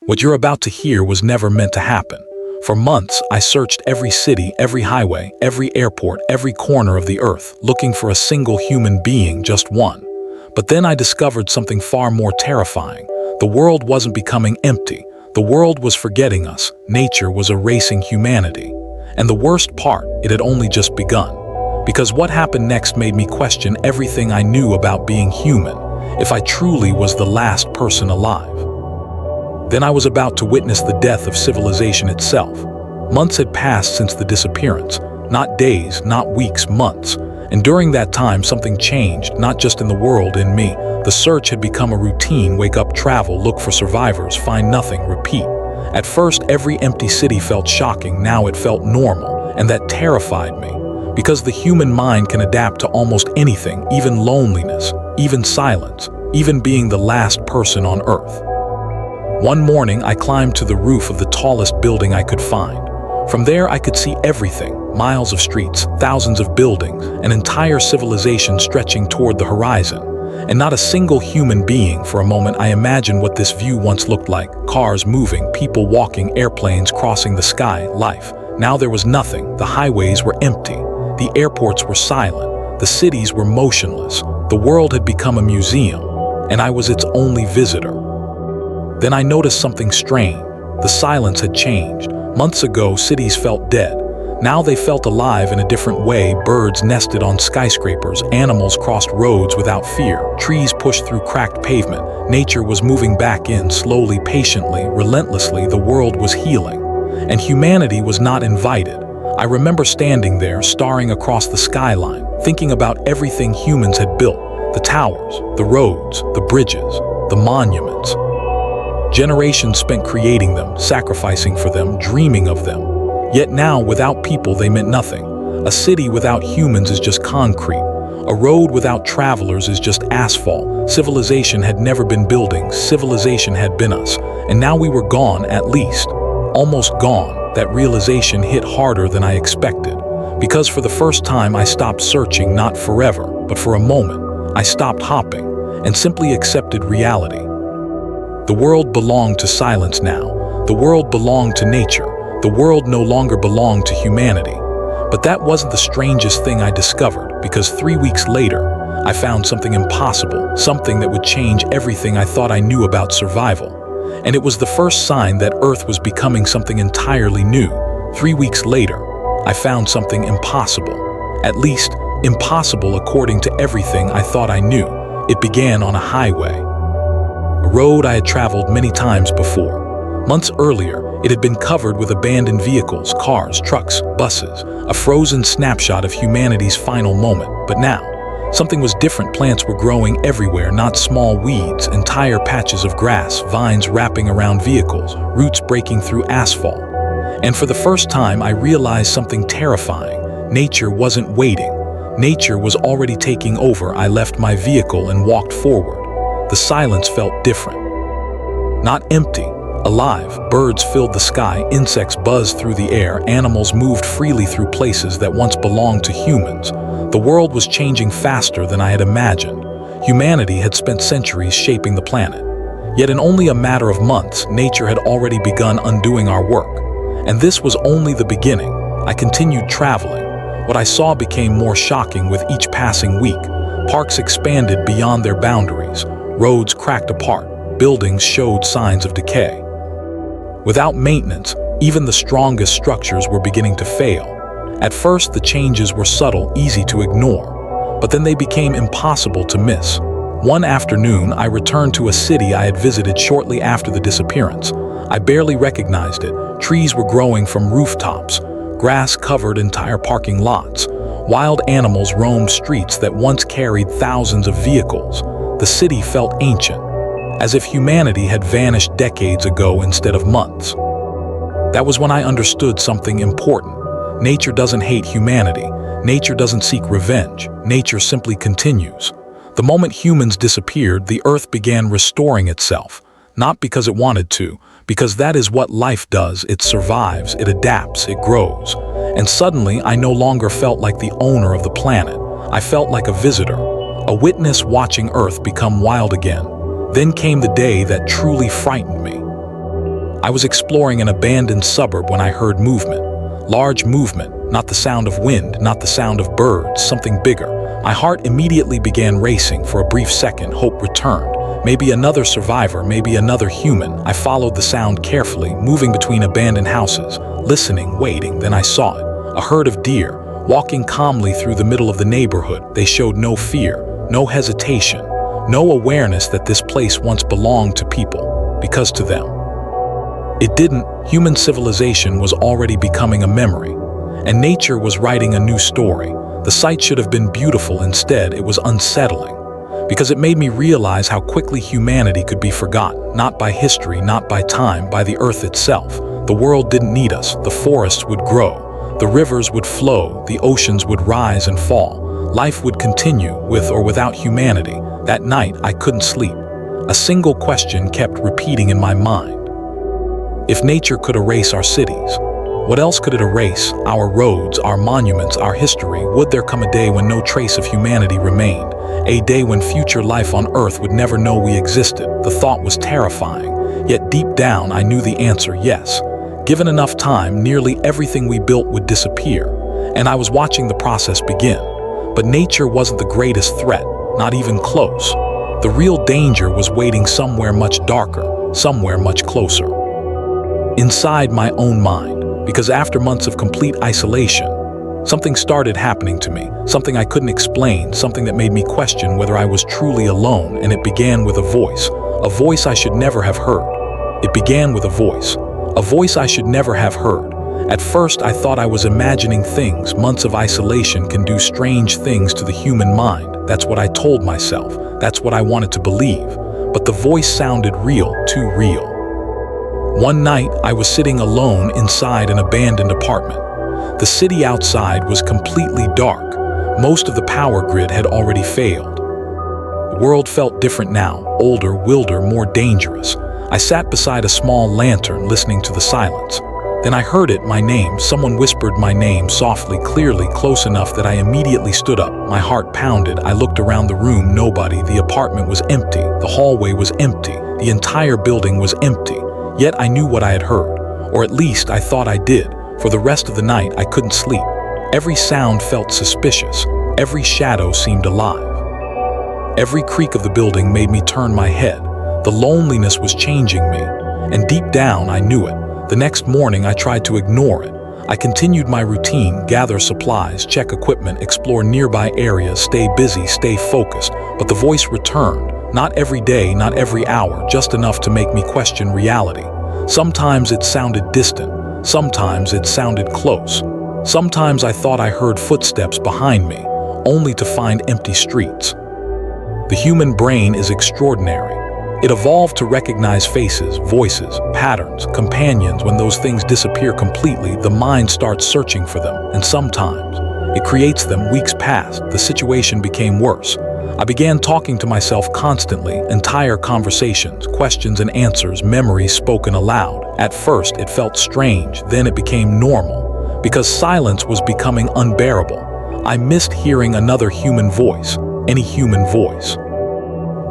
What you're about to hear was never meant to happen. For months, I searched every city, every highway, every airport, every corner of the earth, looking for a single human being, just one. But then I discovered something far more terrifying. The world wasn't becoming empty. The world was forgetting us. Nature was erasing humanity. And the worst part, it had only just begun. Because what happened next made me question everything I knew about being human, if I truly was the last person alive. Then I was about to witness the death of civilization itself. Months had passed since the disappearance. Not days, not weeks, months. And during that time, something changed, not just in the world, in me. The search had become a routine: wake up, travel, look for survivors, find nothing, repeat. At first, every empty city felt shocking. Now it felt normal, and that terrified me. Because the human mind can adapt to almost anything, even loneliness, even silence, even being the last person on Earth. One morning, I climbed to the roof of the tallest building I could find. From there, I could see everything: miles of streets, thousands of buildings, an entire civilization stretching toward the horizon. And not a single human being. For a moment, I imagined what this view once looked like: cars moving, people walking, airplanes crossing the sky, life. Now there was nothing. The highways were empty. The airports were silent. The cities were motionless. The world had become a museum, and I was its only visitor. Then I noticed something strange. The silence had changed. Months ago, cities felt dead. Now they felt alive in a different way. Birds nested on skyscrapers, animals crossed roads without fear, trees pushed through cracked pavement. Nature was moving back in, slowly, patiently, relentlessly. The world was healing, and humanity was not invited. I remember standing there, staring across the skyline, thinking about everything humans had built: the towers, the roads, the bridges, the monuments. Generations spent creating them, sacrificing for them, dreaming of them. Yet now, without people, they meant nothing. A city without humans is just concrete. A road without travelers is just asphalt. Civilization had never been buildings. Civilization had been us. And now we were gone, at least. Almost gone. That realization hit harder than I expected. Because for the first time, I stopped searching, not forever, but for a moment. I stopped hopping and simply accepted reality. The world belonged to silence now. The world belonged to nature. The world no longer belonged to humanity. But that wasn't the strangest thing I discovered, because 3 weeks later, I found something impossible, something that would change everything I thought I knew about survival. And it was the first sign that Earth was becoming something entirely new. 3 weeks later, I found something impossible. At least, impossible according to everything I thought I knew. It began on a highway. A road I had traveled many times before. Months earlier, it had been covered with abandoned vehicles, cars, trucks, buses, a frozen snapshot of humanity's final moment. But now, something was different. Plants were growing everywhere, not small weeds, entire patches of grass, vines wrapping around vehicles, roots breaking through asphalt. And for the first time, I realized something terrifying. Nature wasn't waiting. Nature was already taking over. I left my vehicle and walked forward. The silence felt different. Not empty. Alive. Birds filled the sky, insects buzzed through the air, animals moved freely through places that once belonged to humans. The world was changing faster than I had imagined. Humanity had spent centuries shaping the planet. Yet in only a matter of months, nature had already begun undoing our work. And this was only the beginning. I continued traveling. What I saw became more shocking with each passing week. Parks expanded beyond their boundaries. Roads cracked apart. Buildings showed signs of decay. Without maintenance, even the strongest structures were beginning to fail. At first, the changes were subtle, easy to ignore, but then they became impossible to miss. One afternoon, I returned to a city I had visited shortly after the disappearance. I barely recognized it. Trees were growing from rooftops. Grass covered entire parking lots. Wild animals roamed streets that once carried thousands of vehicles. The city felt ancient, as if humanity had vanished decades ago instead of months. That was when I understood something important. Nature doesn't hate humanity. Nature doesn't seek revenge. Nature simply continues. The moment humans disappeared, the earth began restoring itself. Not because it wanted to, because that is what life does. It survives, it adapts, it grows. And suddenly, I no longer felt like the owner of the planet. I felt like a visitor, a witness watching Earth become wild again. Then came the day that truly frightened me. I was exploring an abandoned suburb when I heard movement. Large movement, not the sound of wind, not the sound of birds, something bigger. My heart immediately began racing. For a brief second, hope returned. Maybe another survivor, maybe another human. I followed the sound carefully, moving between abandoned houses, listening, waiting. Then I saw it. A herd of deer, walking calmly through the middle of the neighborhood. They showed no fear, no hesitation, no awareness that this place once belonged to people, because to them it didn't. Human civilization was already becoming a memory, and nature was writing a new story. The sight should have been beautiful. Instead, it was unsettling, because it made me realize how quickly humanity could be forgotten, not by history, not by time, by the earth itself. The world didn't need us. The forests would grow, the rivers would flow, the oceans would rise and fall. Life would continue, with or without humanity. That night, I couldn't sleep. A single question kept repeating in my mind. If nature could erase our cities, what else could it erase? Our roads, our monuments, our history? Would there come a day when no trace of humanity remained? A day when future life on Earth would never know we existed? The thought was terrifying, yet deep down I knew the answer: yes. Given enough time, nearly everything we built would disappear, and I was watching the process begin. But nature wasn't the greatest threat, not even close. The real danger was waiting somewhere much darker, somewhere much closer. Inside my own mind, because after months of complete isolation, something started happening to me, something I couldn't explain, something that made me question whether I was truly alone. And it began with a voice I should never have heard. It began with a voice I should never have heard. At first, I thought I was imagining things. Months of isolation can do strange things to the human mind. That's what I told myself. That's what I wanted to believe. But the voice sounded real, too real. One night, I was sitting alone inside an abandoned apartment. The city outside was completely dark. Most of the power grid had already failed. The world felt different now, older, wilder, more dangerous. I sat beside a small lantern, listening to the silence. Then I heard it, my name. Someone whispered my name softly, clearly, close enough that I immediately stood up. My heart pounded. I looked around the room. Nobody. The apartment was empty. The hallway was empty. The entire building was empty. Yet I knew what I had heard, or at least I thought I did. For the rest of the night, I couldn't sleep. Every sound felt suspicious. Every shadow seemed alive. Every creak of the building made me turn my head. The loneliness was changing me, and deep down I knew it. The next morning, I tried to ignore it. I continued my routine: gather supplies, check equipment, explore nearby areas, stay busy, stay focused. But the voice returned. Not every day, not every hour, just enough to make me question reality. Sometimes it sounded distant. Sometimes it sounded close. Sometimes I thought I heard footsteps behind me, only to find empty streets. The human brain is extraordinary. It evolved to recognize faces, voices, patterns, companions. When those things disappear completely, the mind starts searching for them, and sometimes it creates them. Weeks passed. The situation became worse. I began talking to myself constantly, entire conversations, questions and answers, memories spoken aloud. At first, it felt strange, then it became normal, because silence was becoming unbearable. I missed hearing another human voice, any human voice.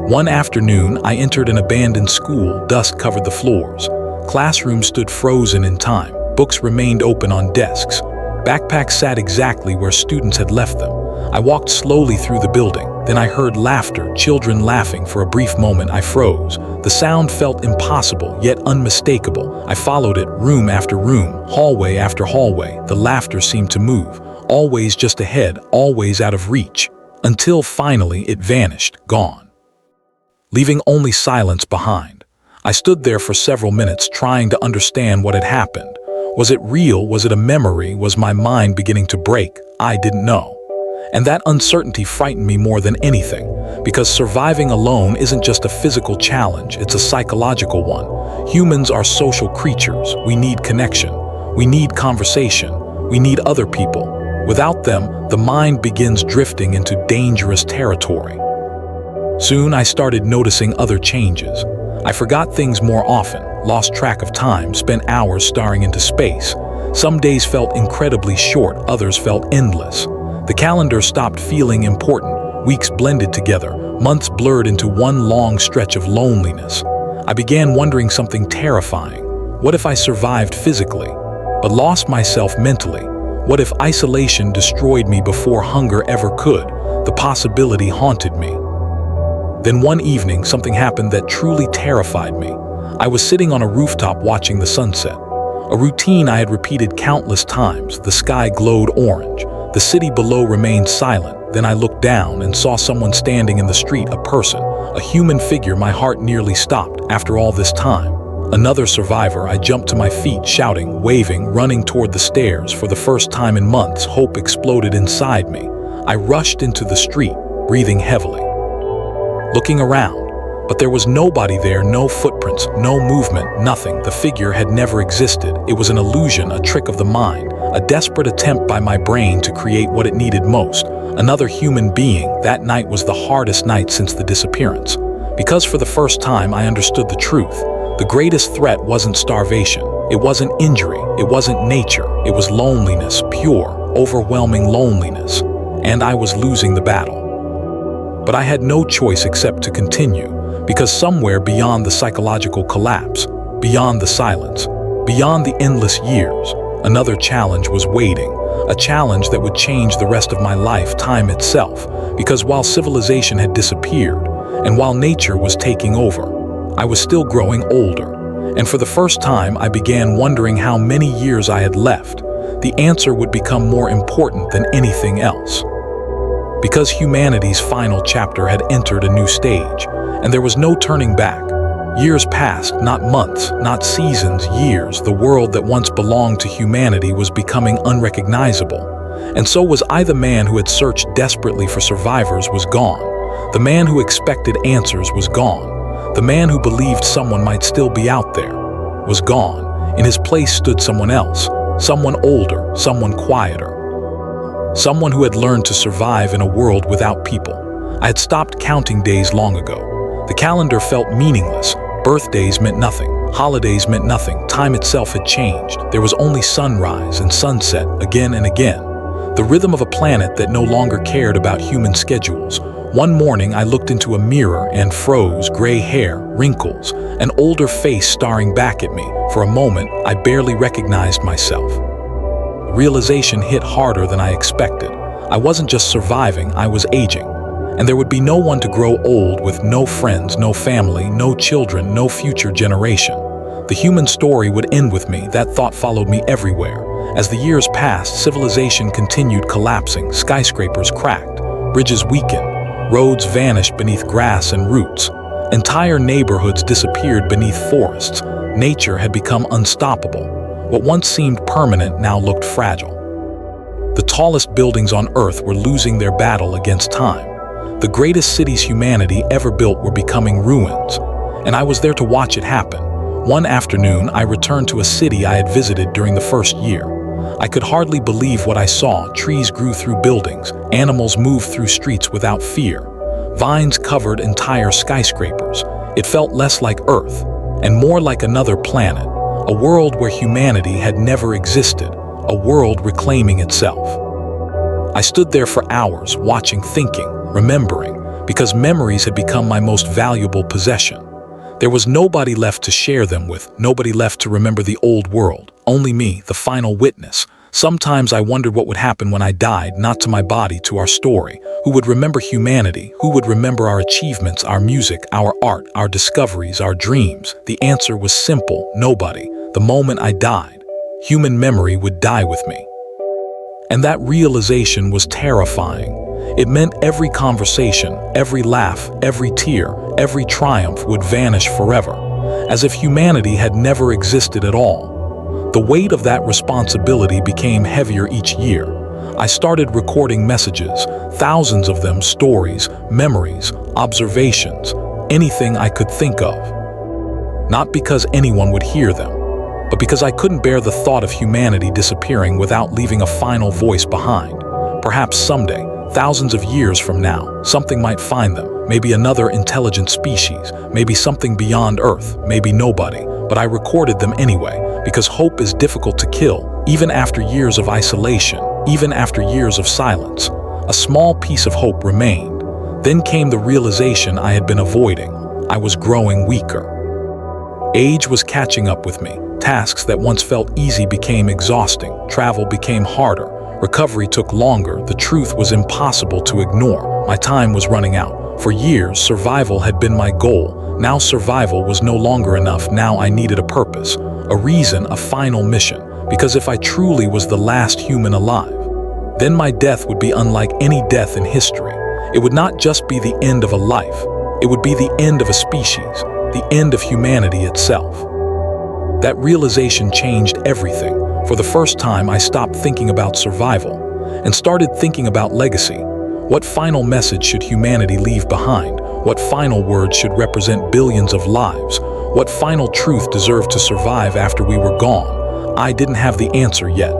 One afternoon, I entered an abandoned school. Dust covered the floors. Classrooms stood frozen in time. Books remained open on desks. Backpacks sat exactly where students had left them. I walked slowly through the building. Then I heard laughter, children laughing. For a brief moment, I froze. The sound felt impossible, yet unmistakable. I followed it, room after room, hallway after hallway. The laughter seemed to move, always just ahead, always out of reach, until finally it vanished, gone, leaving only silence behind. I stood there for several minutes, trying to understand what had happened. Was it real? Was it a memory? Was my mind beginning to break? I didn't know. And that uncertainty frightened me more than anything, because surviving alone isn't just a physical challenge, it's a psychological one. Humans are social creatures. We need connection. We need conversation. We need other people. Without them, the mind begins drifting into dangerous territory. Soon I started noticing other changes. I forgot things more often, lost track of time, spent hours staring into space. Some days felt incredibly short, others felt endless. The calendar stopped feeling important. Weeks blended together. Months blurred into one long stretch of loneliness. I began wondering something terrifying. What if I survived physically, but lost myself mentally? What if isolation destroyed me before hunger ever could? The possibility haunted me. Then one evening, something happened that truly terrified me. I was sitting on a rooftop watching the sunset. A routine I had repeated countless times. The sky glowed orange. The city below remained silent. Then I looked down and saw someone standing in the street, a person, a human figure. My heart nearly stopped. After all this time, another survivor. I jumped to my feet, shouting, waving, running toward the stairs. For the first time in months, hope exploded inside me. I rushed into the street, breathing heavily, looking around. But there was nobody there, no footprints, no movement, nothing. The figure had never existed. It was an illusion, a trick of the mind, a desperate attempt by my brain to create what it needed most, another human being. That night was the hardest night since the disappearance, because for the first time I understood the truth. The greatest threat wasn't starvation, it wasn't injury, it wasn't nature, it was loneliness, pure, overwhelming loneliness, and I was losing the battle. But I had no choice except to continue, because somewhere beyond the psychological collapse, beyond the silence, beyond the endless years, another challenge was waiting, a challenge that would change the rest of my life, time itself, because while civilization had disappeared, and while nature was taking over, I was still growing older, and for the first time I began wondering how many years I had left. The answer would become more important than anything else. Because humanity's final chapter had entered a new stage, and there was no turning back. Years passed, not months, not seasons, years. The world that once belonged to humanity was becoming unrecognizable. And so was I. The man who had searched desperately for survivors was gone. The man who expected answers was gone. The man who believed someone might still be out there was gone. In his place stood someone else, someone older, someone quieter. Someone who had learned to survive in a world without people. I had stopped counting days long ago. The calendar felt meaningless. Birthdays meant nothing. Holidays meant nothing. Time itself had changed. There was only sunrise and sunset again and again. The rhythm of a planet that no longer cared about human schedules. One morning I looked into a mirror and froze. Gray hair, wrinkles, an older face staring back at me. For a moment, I barely recognized myself. Realization hit harder than I expected. I wasn't just surviving, I was aging. And there would be no one to grow old with, no friends, no family, no children, no future generation. The human story would end with me. That thought followed me everywhere. As the years passed, civilization continued collapsing. Skyscrapers cracked, bridges weakened, roads vanished beneath grass and roots. Entire neighborhoods disappeared beneath forests. Nature had become unstoppable. What once seemed permanent now looked fragile. The tallest buildings on Earth were losing their battle against time. The greatest cities humanity ever built were becoming ruins, and I was there to watch it happen. One afternoon, I returned to a city I had visited during the first year. I could hardly believe what I saw. Trees grew through buildings, animals moved through streets without fear. Vines covered entire skyscrapers. It felt less like Earth, and more like another planet. A world where humanity had never existed, a world reclaiming itself. I stood there for hours, watching, thinking, remembering, because memories had become my most valuable possession. There was nobody left to share them with, nobody left to remember the old world, only me, the final witness. Sometimes I wondered what would happen when I died, not to my body, to our story. Who would remember humanity? Who would remember our achievements, our music, our art, our discoveries, our dreams? The answer was simple: nobody. The moment I died, human memory would die with me. And that realization was terrifying. It meant every conversation, every laugh, every tear, every triumph would vanish forever, as if humanity had never existed at all. The weight of that responsibility became heavier each year. I started recording messages, thousands of them, stories, memories, observations, anything I could think of. Not because anyone would hear them, but because I couldn't bear the thought of humanity disappearing without leaving a final voice behind. Perhaps someday, thousands of years from now, something might find them, maybe another intelligent species, maybe something beyond Earth, maybe nobody, but I recorded them anyway, because hope is difficult to kill, even after years of isolation, even after years of silence. A small piece of hope remained. Then came the realization I had been avoiding. I was growing weaker. Age was catching up with me. Tasks that once felt easy became exhausting. Travel became harder. Recovery took longer. The truth was impossible to ignore. My time was running out. For years, survival had been my goal. Now survival was no longer enough. Now I needed a purpose, a reason, a final mission. Because if I truly was the last human alive, then my death would be unlike any death in history. It would not just be the end of a life. It would be the end of a species, the end of humanity itself. That realization changed everything. For the first time, I stopped thinking about survival and started thinking about legacy. What final message should humanity leave behind? What final words should represent billions of lives? What final truth deserved to survive after we were gone? I didn't have the answer yet,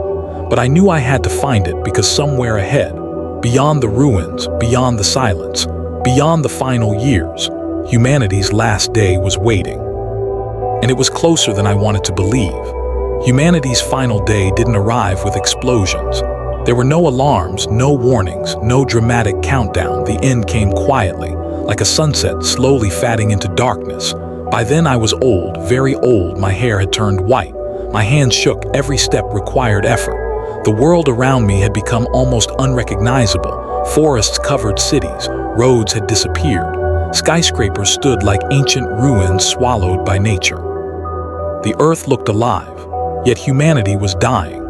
but I knew I had to find it because somewhere ahead, beyond the ruins, beyond the silence, beyond the final years, humanity's last day was waiting. And it was closer than I wanted to believe. Humanity's final day didn't arrive with explosions. There were no alarms, no warnings, no dramatic countdown. The end came quietly, like a sunset slowly fading into darkness. By then I was old, very old. My hair had turned white. My hands shook. Every step required effort. The world around me had become almost unrecognizable. Forests covered cities. Roads had disappeared. Skyscrapers stood like ancient ruins swallowed by nature. The earth looked alive, yet humanity was dying,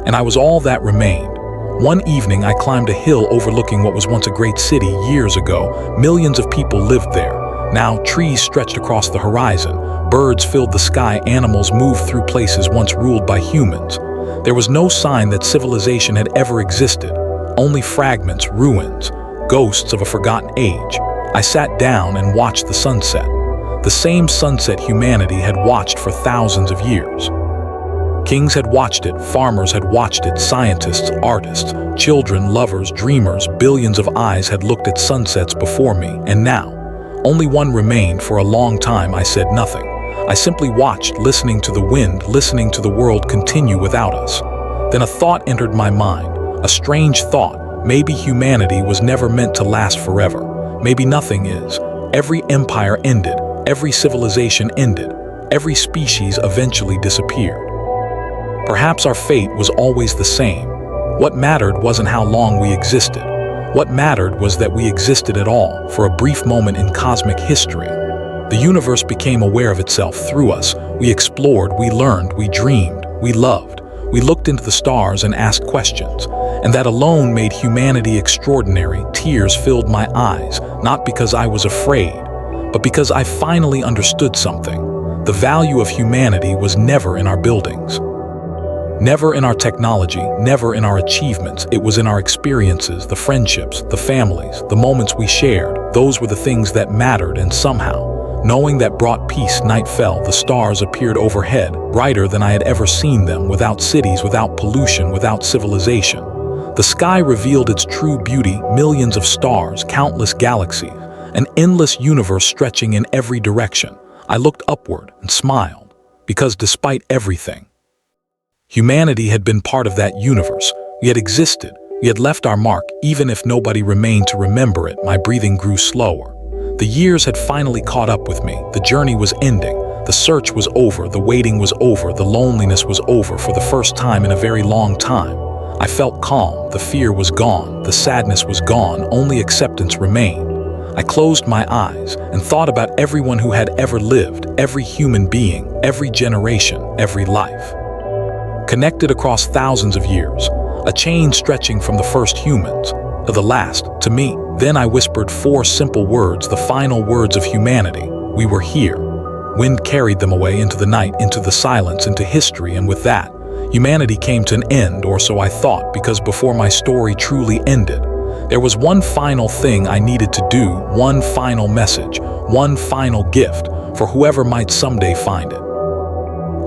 and I was all that remained. One evening I climbed a hill overlooking what was once a great city. Years ago, millions of people lived there. Now trees stretched across the horizon, birds filled the sky, animals moved through places once ruled by humans. There was no sign that civilization had ever existed, only fragments, ruins, ghosts of a forgotten age. I sat down and watched the sunset. The same sunset humanity had watched for thousands of years. Kings had watched it, farmers had watched it, scientists, artists, children, lovers, dreamers, billions of eyes had looked at sunsets before me, and now, only one remained. For a long time I said nothing. I simply watched, listening to the wind, listening to the world continue without us. Then a thought entered my mind, a strange thought. Maybe humanity was never meant to last forever. Maybe nothing is. Every empire ended, every civilization ended, every species eventually disappeared. Perhaps our fate was always the same. What mattered wasn't how long we existed. What mattered was that we existed at all, for a brief moment in cosmic history. The universe became aware of itself through us. We explored, we learned, we dreamed, we loved. We looked into the stars and asked questions, and that alone made humanity extraordinary. Tears filled my eyes, not because I was afraid, but because I finally understood something. The value of humanity was never in our buildings, never in our technology, never in our achievements. It was in our experiences, the friendships, the families, the moments we shared. Those were the things that mattered, and somehow, knowing that brought peace. Night fell, the stars appeared overhead, brighter than I had ever seen them, without cities, without pollution, without civilization. The sky revealed its true beauty, millions of stars, countless galaxies, an endless universe stretching in every direction. I looked upward and smiled, because despite everything, humanity had been part of that universe. We had existed. We had left our mark, even if nobody remained to remember it. My breathing grew slower. The years had finally caught up with me. The journey was ending. The search was over. The waiting was over. The loneliness was over. For the first time in a very long time, I felt calm. The fear was gone. The sadness was gone. Only acceptance remained. I closed my eyes and thought about everyone who had ever lived, every human being, every generation, every life. Connected across thousands of years, a chain stretching from the first humans to the last, to me. Then I whispered 4 simple words, the final words of humanity. We were here. Wind carried them away into the night, into the silence, into history, and with that, humanity came to an end, or so I thought, because before my story truly ended, there was one final thing I needed to do, one final message, one final gift for whoever might someday find it.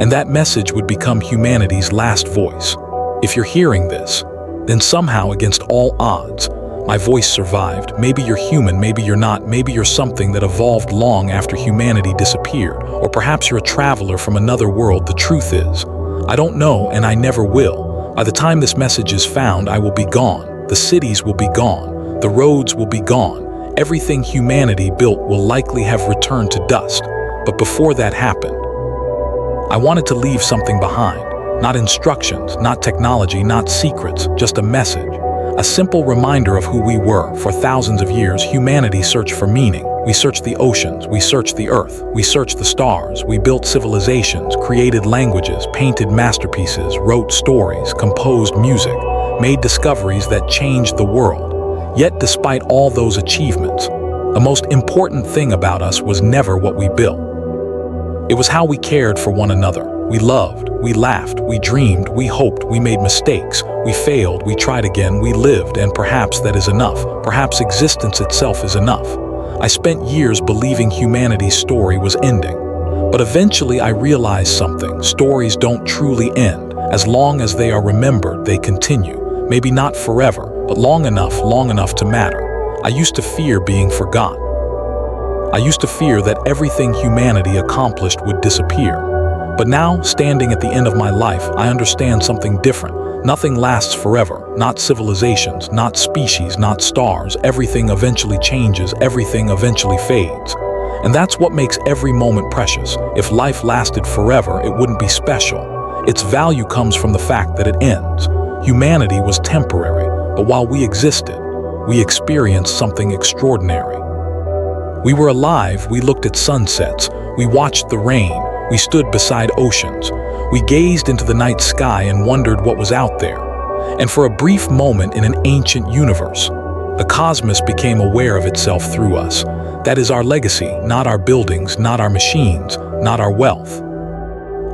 And that message would become humanity's last voice. If you're hearing this, then somehow, against all odds, my voice survived. Maybe you're human, maybe you're not, maybe you're something that evolved long after humanity disappeared, or perhaps you're a traveler from another world. The truth is, I don't know, and I never will. By the time this message is found, I will be gone. The cities will be gone. The roads will be gone. Everything humanity built will likely have returned to dust. But before that happened, I wanted to leave something behind. Not instructions, not technology, not secrets, just a message. A simple reminder of who we were. For thousands of years, humanity searched for meaning. We searched the oceans, we searched the earth, we searched the stars, we built civilizations, created languages, painted masterpieces, wrote stories, composed music, made discoveries that changed the world. Yet despite all those achievements, the most important thing about us was never what we built. It was how we cared for one another. We loved, we laughed, we dreamed, we hoped, we made mistakes, we failed, we tried again, we lived, and perhaps that is enough. Perhaps existence itself is enough. I spent years believing humanity's story was ending. But eventually I realized something. Stories don't truly end. As long as they are remembered, they continue. Maybe not forever, but long enough to matter. I used to fear being forgotten. I used to fear that everything humanity accomplished would disappear. But now, standing at the end of my life, I understand something different. Nothing lasts forever. Not civilizations, not species, not stars. Everything eventually changes, everything eventually fades. And that's what makes every moment precious. If life lasted forever, it wouldn't be special. Its value comes from the fact that it ends. Humanity was temporary, but while we existed, we experienced something extraordinary. We were alive, we looked at sunsets, we watched the rain, we stood beside oceans. We gazed into the night sky and wondered what was out there. And for a brief moment in an ancient universe, the cosmos became aware of itself through us. That is our legacy, not our buildings, not our machines, not our wealth.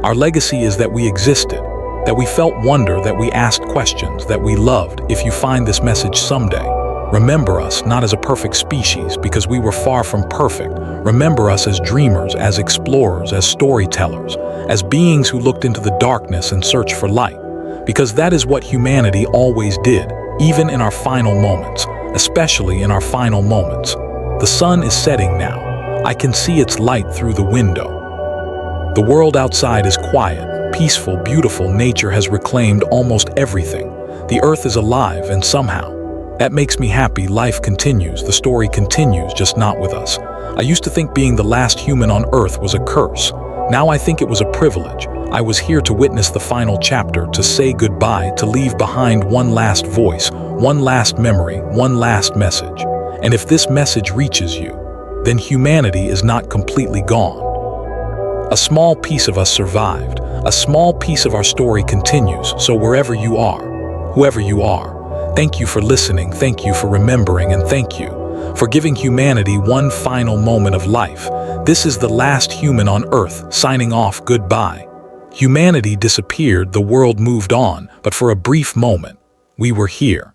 Our legacy is that we existed, that we felt wonder, that we asked questions, that we loved. If you find this message someday, remember us not as a perfect species, because we were far from perfect. Remember us as dreamers, as explorers, as storytellers, as beings who looked into the darkness and searched for light. Because that is what humanity always did, even in our final moments, especially in our final moments. The sun is setting now. I can see its light through the window. The world outside is quiet, peaceful, beautiful. Nature has reclaimed almost everything. The earth is alive, and somehow, that makes me happy. Life continues, the story continues, just not with us. I used to think being the last human on Earth was a curse. Now I think it was a privilege. I was here to witness the final chapter, to say goodbye, to leave behind one last voice, one last memory, one last message. And if this message reaches you, then humanity is not completely gone. A small piece of us survived. A small piece of our story continues. So wherever you are, whoever you are, thank you for listening, thank you for remembering, and thank you for giving humanity one final moment of life. This is the last human on Earth, signing off. Goodbye. Humanity disappeared, the world moved on, but for a brief moment, we were here.